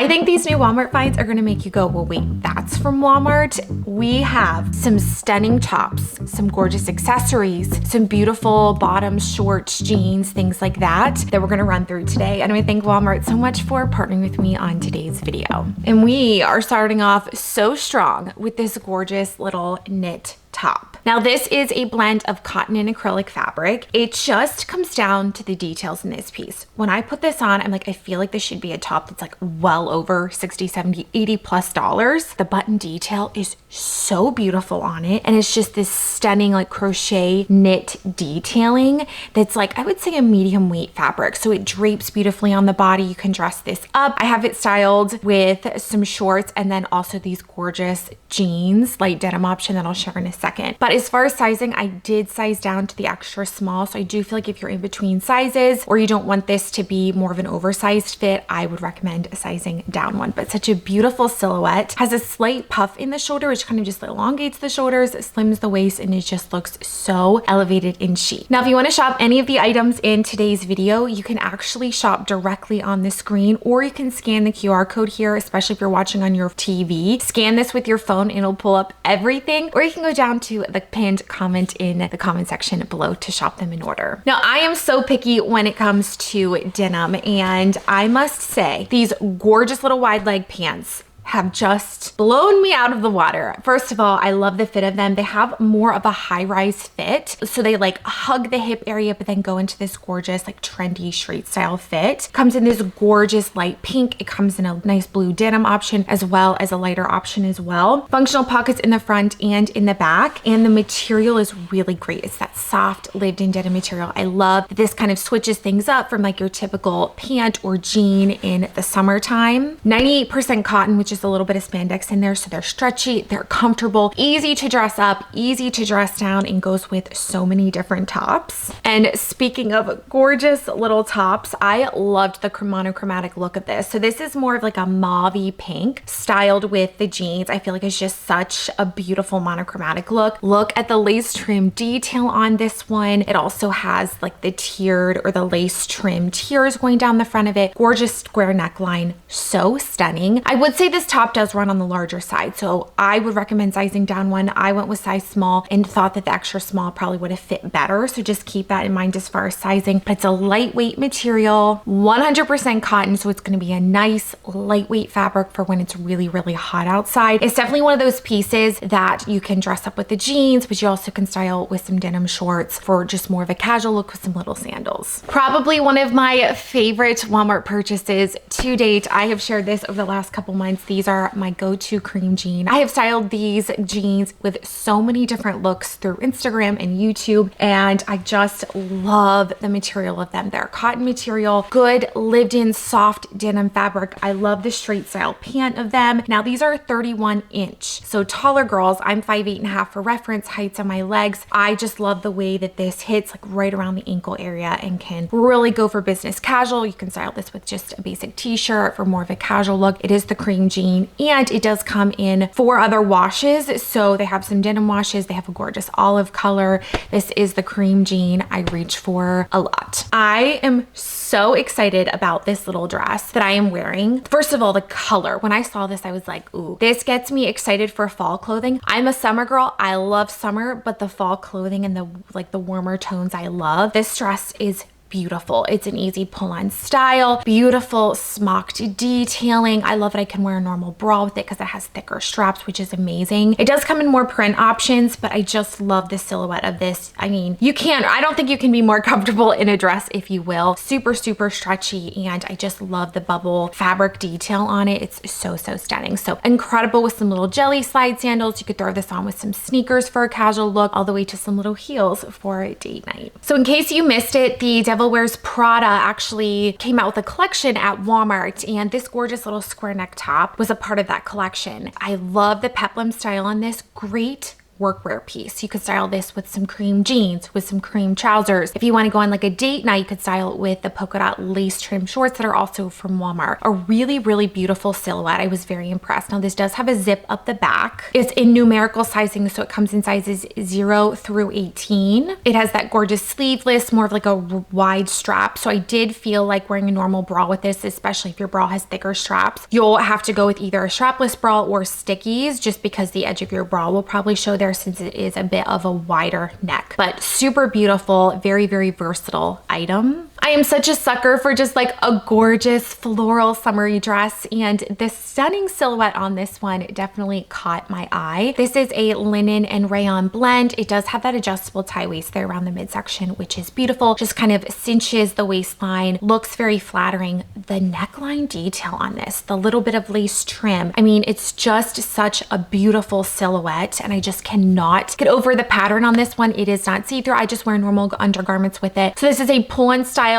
I think these new Walmart finds are gonna make you go, well, wait, that's from Walmart? We have some stunning tops, some gorgeous accessories, some beautiful bottoms, shorts, jeans, things like that we're gonna run through today. And I thank Walmart so much for partnering with me on today's video. And we are starting off so strong with this gorgeous little knit top. Now this is a blend of cotton and acrylic fabric. It just comes down to the details in this piece. When I put this on, I'm like, I feel like this should be a top that's like well over 60, 70, 80 plus dollars. The button detail is so beautiful on it. And it's just this stunning like crochet knit detailing that's like, I would say a medium weight fabric. So it drapes beautifully on the body. You can dress this up. I have it styled with some shorts and then also these gorgeous jeans, light denim option that I'll share in a second. But as far as sizing, I did size down to the extra small. So I do feel like if you're in between sizes or you don't want this to be more of an oversized fit, I would recommend sizing down one. But such a beautiful silhouette. Has a slight puff in the shoulder, which kind of just elongates the shoulders, slims the waist, and it just looks so elevated and chic. Now, if you want to shop any of the items in today's video, you can actually shop directly on the screen, or you can scan the QR code here, especially if you're watching on your TV. Scan this with your phone and it'll pull up everything, or you can go down to the pinned comment in the comment section below to shop them in order. Now, I am so picky when it comes to denim, and I must say these gorgeous little wide leg pants have just blown me out of the water. First of all, I love the fit of them. They have more of a high-rise fit. So they like hug the hip area, but then go into this gorgeous, like trendy straight style fit. Comes in this gorgeous light pink. It comes in a nice blue denim option as well as a lighter option as well. Functional pockets in the front and in the back. And the material is really great. It's that soft lived-in denim material. I love that this kind of switches things up from like your typical pant or jean in the summertime. 98% cotton, which is a little bit of spandex in there, so they're stretchy, they're comfortable, easy to dress up, easy to dress down, and goes with so many different tops. And speaking of gorgeous little tops, I loved the monochromatic look of this. So this is more of like a mauve-y pink styled with the jeans. I feel like it's just such a beautiful monochromatic look. Look at the lace trim detail on this one. It also has like the tiered or the lace trim tiers going down the front of it. Gorgeous square neckline, so stunning. I would say this top does run on the larger side, so I would recommend sizing down one. I went with size small and thought that the extra small probably would have fit better, so just keep that in mind as far as sizing. But it's a lightweight material, 100% cotton, so it's going to be a nice lightweight fabric for when it's really, really hot outside. It's definitely one of those pieces that you can dress up with the jeans, but you also can style with some denim shorts for just more of a casual look with some little sandals. Probably one of my favorite Walmart purchases to date. I have shared this over the last couple months. These are my go-to cream jean. I have styled these jeans with so many different looks through Instagram and YouTube, and I just love the material of them. They're cotton material, good lived-in soft denim fabric. I love the straight style pant of them. Now these are 31 inch, so taller girls. I'm 5'8.5" for reference heights on my legs. I just love the way that this hits like right around the ankle area and can really go for business casual. You can style this with just a basic t-shirt for more of a casual look. It is the cream jean, and it does come in 4 other washes. So they have some denim washes. They have a gorgeous olive color. This is the cream jean I reach for a lot. I am so excited about this little dress that I am wearing. First of all, the color. When I saw this, I was like, ooh, this gets me excited for fall clothing. I'm a summer girl. I love summer, but the fall clothing and the warmer tones I love. This dress is beautiful. It's an easy pull-on style, beautiful smocked detailing. I love that I can wear a normal bra with it because it has thicker straps, which is amazing. It does come in more print options, but I just love the silhouette of this. I mean, I don't think you can be more comfortable in a dress, if you will. Super, super stretchy, and I just love the bubble fabric detail on it. It's so, so stunning. So incredible with some little jelly slide sandals. You could throw this on with some sneakers for a casual look, all the way to some little heels for a date night. So in case you missed it, the Devil Wears Prada actually came out with a collection at Walmart, and this gorgeous little square neck top was a part of that collection. I love the peplum style on this. Great workwear piece. You could style this with some cream jeans, with some cream trousers. If you want to go on like a date night, you could style it with the polka dot lace trim shorts that are also from Walmart. A really, really beautiful silhouette. I was very impressed. Now this does have a zip up the back. It's in numerical sizing, so it comes in sizes 0 through 18. It has that gorgeous sleeveless, more of like a wide strap. So I did feel like wearing a normal bra with this, especially if your bra has thicker straps. You'll have to go with either a strapless bra or stickies, just because the edge of your bra will probably show there since it is a bit of a wider neck. But super beautiful, very, very versatile item. I am such a sucker for just like a gorgeous floral summery dress, and this stunning silhouette on this one definitely caught my eye. This is a linen and rayon blend. It does have that adjustable tie waist there around the midsection, which is beautiful. Just kind of cinches the waistline, looks very flattering. The neckline detail on this, the little bit of lace trim, I mean, it's just such a beautiful silhouette, and I just cannot get over the pattern on this one. It is not see-through. I just wear normal undergarments with it. So this is a pull-on style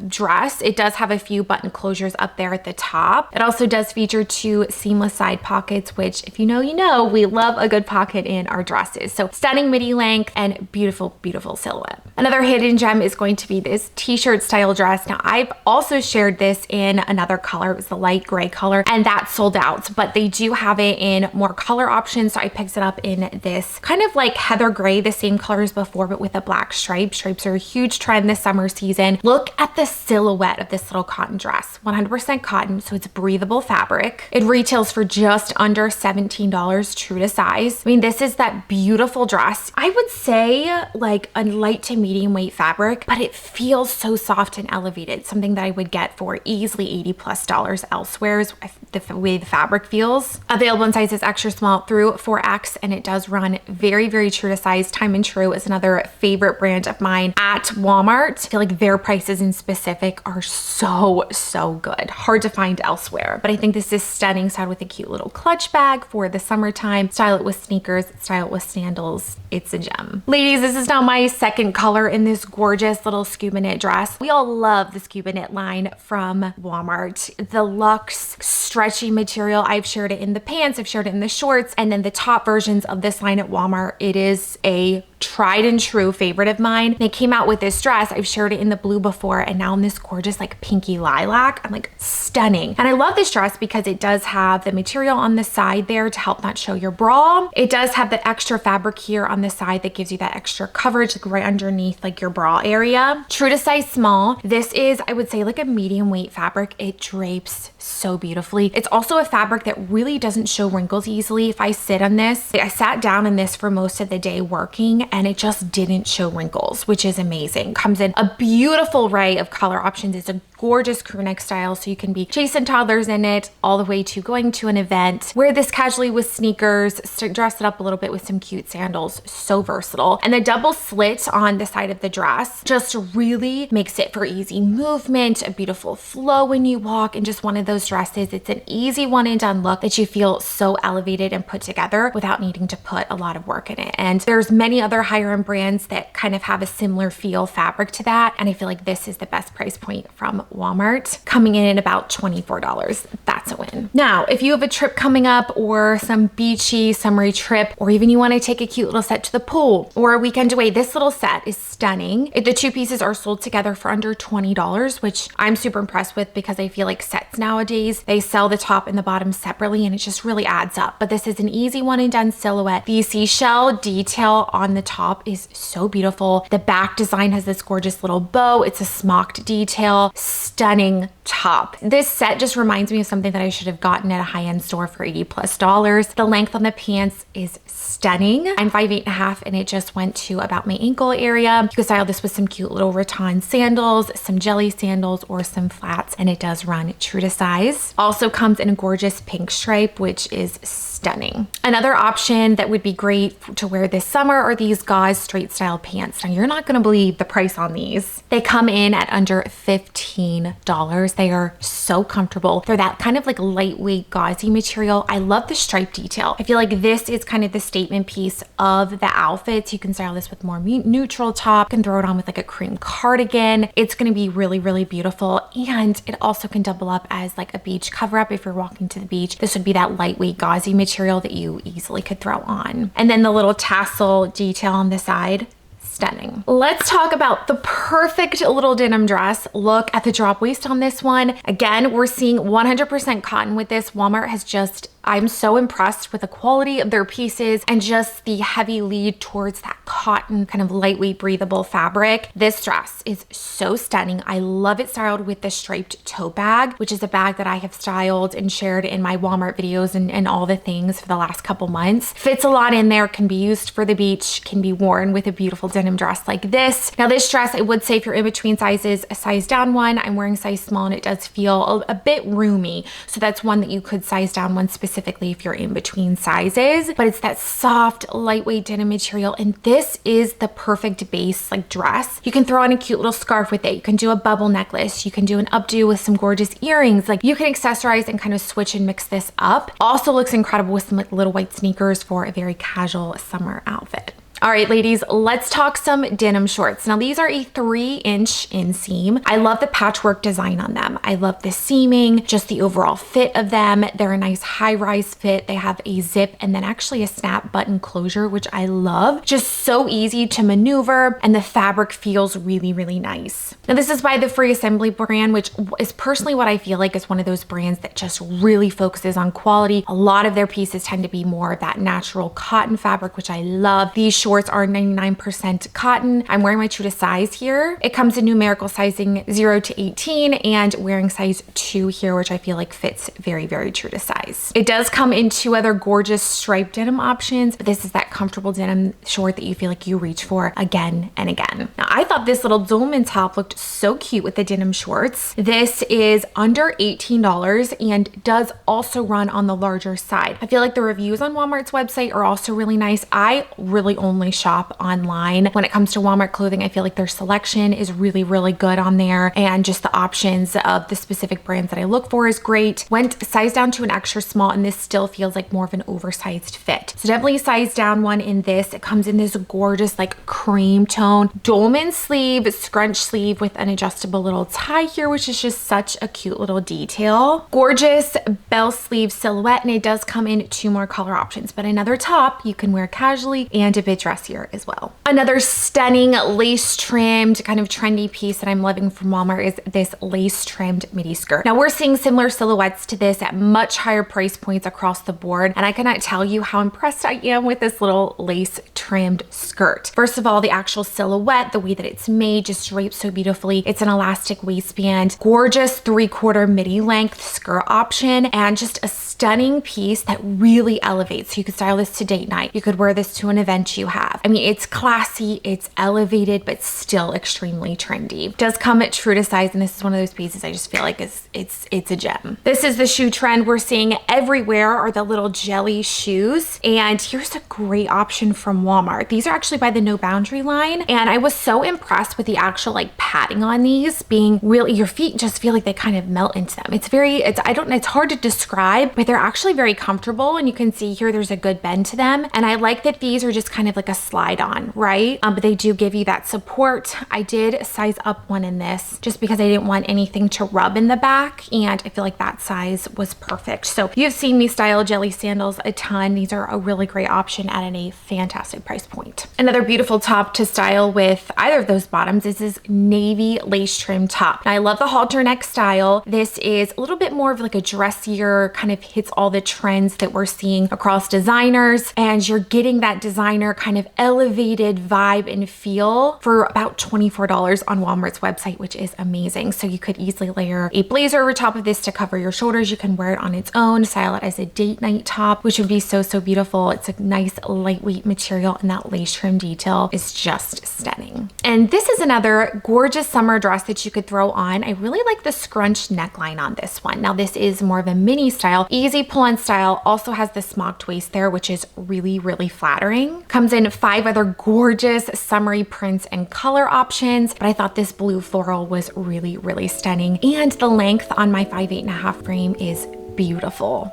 dress. It does have a few button closures up there at the top. It also does feature 2 seamless side pockets, which if you know, you know, we love a good pocket in our dresses. So stunning midi length and beautiful, beautiful silhouette. Another hidden gem is going to be this t-shirt style dress. Now I've also shared this in another color. It was the light gray color, and that sold out, but they do have it in more color options. So I picked it up in this kind of like heather gray, the same color as before, but with a black stripe. Stripes are a huge trend this summer season. Look at the silhouette of this little cotton dress. 100% cotton, so it's breathable fabric. It retails for just under $17, true to size. I mean, this is that beautiful dress. I would say like a light to medium weight fabric, but it feels so soft and elevated. Something that I would get for easily $80+ elsewhere is the way the fabric feels. Available in sizes extra small through 4X, and it does run very, very true to size. Time and True is another favorite brand of mine at Walmart. I feel like their prices in specific are so good. Hard to find elsewhere, but I think this is stunning. Styled with a cute little clutch bag for the summertime. Style it with sneakers, style it with sandals. It's a gem. Ladies, this is now my second color in this gorgeous little scuba knit dress. We all love the scuba knit line from Walmart. The luxe stretchy material. I've shared it in the pants, I've shared it in the shorts, and then the top versions of this line at Walmart. It is a tried and true favorite of mine. They came out with this dress. I've shared it in the blue before, and now in this gorgeous like pinky lilac. I'm like, stunning. And I love this dress because it does have the material on the side there to help not show your bra. It does have that extra fabric here on the side that gives you that extra coverage, like right underneath like your bra area. True to size small. This is, I would say, like a medium weight fabric. It drapes so beautifully. It's also a fabric that really doesn't show wrinkles easily. If I sit on this, I sat down in this for most of the day working, and it just didn't show wrinkles, which is amazing. Comes in a beautiful array of color options. It's a gorgeous crew neck style, so you can be chasing toddlers in it all the way to going to an event. Wear this casually with sneakers, dress it up a little bit with some cute sandals. So versatile. And the double slit on the side of the dress just really makes it for easy movement, a beautiful flow when you walk, and just one of those dresses. It's an easy one and done look that you feel so elevated and put together without needing to put a lot of work in it. And there's many other higher end brands that kind of have a similar feel fabric to that, and I feel like this is the best price point from Walmart, coming in at about $24. That's a win. Now, if you have a trip coming up, or some beachy summery trip, or even you want to take a cute little set to the pool or a weekend away, this little set is stunning. The two pieces are sold together for under $20, which I'm super impressed with because I feel like sets nowadays, they sell the top and the bottom separately, and it just really adds up. But this is an easy one and done silhouette. The seashell detail on the top is so beautiful. The back design has this gorgeous little bow. It's a smocked detail. Stunning top. This set just reminds me of something that I should have gotten at a high-end store for $80+. The length on the pants is stunning. I'm 5'8.5", and it just went to about my ankle area. You can style this with some cute little rattan sandals, some jelly sandals, or some flats, and it does run true to size. Also comes in a gorgeous pink stripe, which is stunning. Another option that would be great to wear this summer are these Gauze straight style pants. Now, you're not going to believe the price on these. They come in at under $15. They are so comfortable. They're that kind of like lightweight gauzy material. I love the stripe detail. I feel like this is kind of the statement piece of the outfits. You can style this with more neutral tops top. You can throw it on with like a cream cardigan. It's gonna be really, really beautiful. And it also can double up as like a beach cover up if you're walking to the beach. This would be that lightweight gauzy material that you easily could throw on. And then the little tassel detail on the side, stunning. Let's talk about the perfect little denim dress. Look at the drop waist on this one. Again, we're seeing 100% cotton with this. Walmart has just, I'm so impressed with the quality of their pieces and just the heavy lead towards that cotton kind of lightweight breathable fabric. This dress is so stunning. I love it styled with the striped tote bag, which is a bag that I have styled and shared in my Walmart videos and all the things for the last couple months. Fits a lot in there, can be used for the beach, can be worn with a beautiful denim dress like this. Now this dress, I would say if you're in between sizes, a size down one. I'm wearing size small and it does feel a bit roomy. So that's one that you could size down one specifically if you're in between sizes, but it's that soft, lightweight denim material. And this is the perfect base like dress. You can throw on a cute little scarf with it. You can do a bubble necklace. You can do an updo with some gorgeous earrings. Like you can accessorize and kind of switch and mix this up. Also looks incredible with some like little white sneakers for a very casual summer outfit. All right, ladies, let's talk some denim shorts. Now these are a 3-inch inseam. I love the patchwork design on them. I love the seaming, just the overall fit of them. They're a nice high-rise fit. They have a zip and then actually a snap button closure, which I love. Just so easy to maneuver and the fabric feels really, really nice. Now this is by the Free Assembly brand, which is personally what I feel like is one of those brands that just really focuses on quality. A lot of their pieces tend to be more of that natural cotton fabric, which I love. These shorts are 99% cotton. I'm wearing my true to size here. It comes in numerical sizing 0 to 18 and wearing size 2 here, which I feel like fits very, very true to size. It does come in 2 other gorgeous striped denim options, but this is that comfortable denim short that you feel like you reach for again and again. Now, I thought this little Dolman top looked so cute with the denim shorts. This is under $18 and does also run on the larger side. I feel like the reviews on Walmart's website are also really nice. I really only shop online. When it comes to Walmart clothing, I feel like their selection is really, really good on there. And just the options of the specific brands that I look for is great. Went size down to an extra small and this still feels like more of an oversized fit. So definitely size down one in this. It comes in this gorgeous like cream tone. Dolman sleeve, scrunch sleeve with an adjustable little tie here, which is just such a cute little detail. Gorgeous bell sleeve silhouette, and it does come in 2 more color options, but another top you can wear casually and a bit dressier as well. Another stunning lace trimmed kind of trendy piece that I'm loving from Walmart is this lace trimmed midi skirt. Now we're seeing similar silhouettes to this at much higher price points across the board, and I cannot tell you how impressed I am with this little lace trimmed skirt. First of all, the actual silhouette, the way that it's made, just drapes so beautifully. It's an elastic waistband, gorgeous 3/4 midi length skirt option, and just a stunning piece that really elevates. You could style this to date night. You could wear this to an event you have. I mean, it's classy, it's elevated, but still extremely trendy. It does come at true to size, and this is one of those pieces I just feel like it's a gem. This is the shoe trend we're seeing everywhere are the little jelly shoes, and here's a great option from Walmart. These are actually by the No Boundary line, and I was so impressed with the actual like padding on these being really, your feet just feel like they kind of melt into them. It's hard to describe, but they're actually very comfortable, and you can see here there's a good bend to them, and I like that these are just kind of like a slide on, right? But they do give you that support. I did size up one in this just because I didn't want anything to rub in the back, and I feel like that size was perfect. So you've seen me style jelly sandals a ton. These are a really great option at a fantastic price point. Another beautiful top to style with either of those bottoms is this navy lace trim top. Now, I love the halter neck style. This is a little bit more of like a dressier, kind of hits all the trends that we're seeing across designers, and you're getting that designer kind of elevated vibe and feel for about $24 on Walmart's website, which is amazing. So you could easily layer a blazer over top of this to cover your shoulders. You can wear it on its own, style it as a date night top, which would be so, so beautiful. It's a nice lightweight material, and that lace trim detail is just stunning. And this is another gorgeous summer dress that you could throw on. I really like the scrunch neckline on this one. Now this is more of a mini style, easy pull on style, also has the smocked waist there, which is really, really flattering. Comes in 5 other gorgeous summery prints and color options, but I thought this blue floral was really, really stunning. And the length on my 5'8.5" frame is beautiful.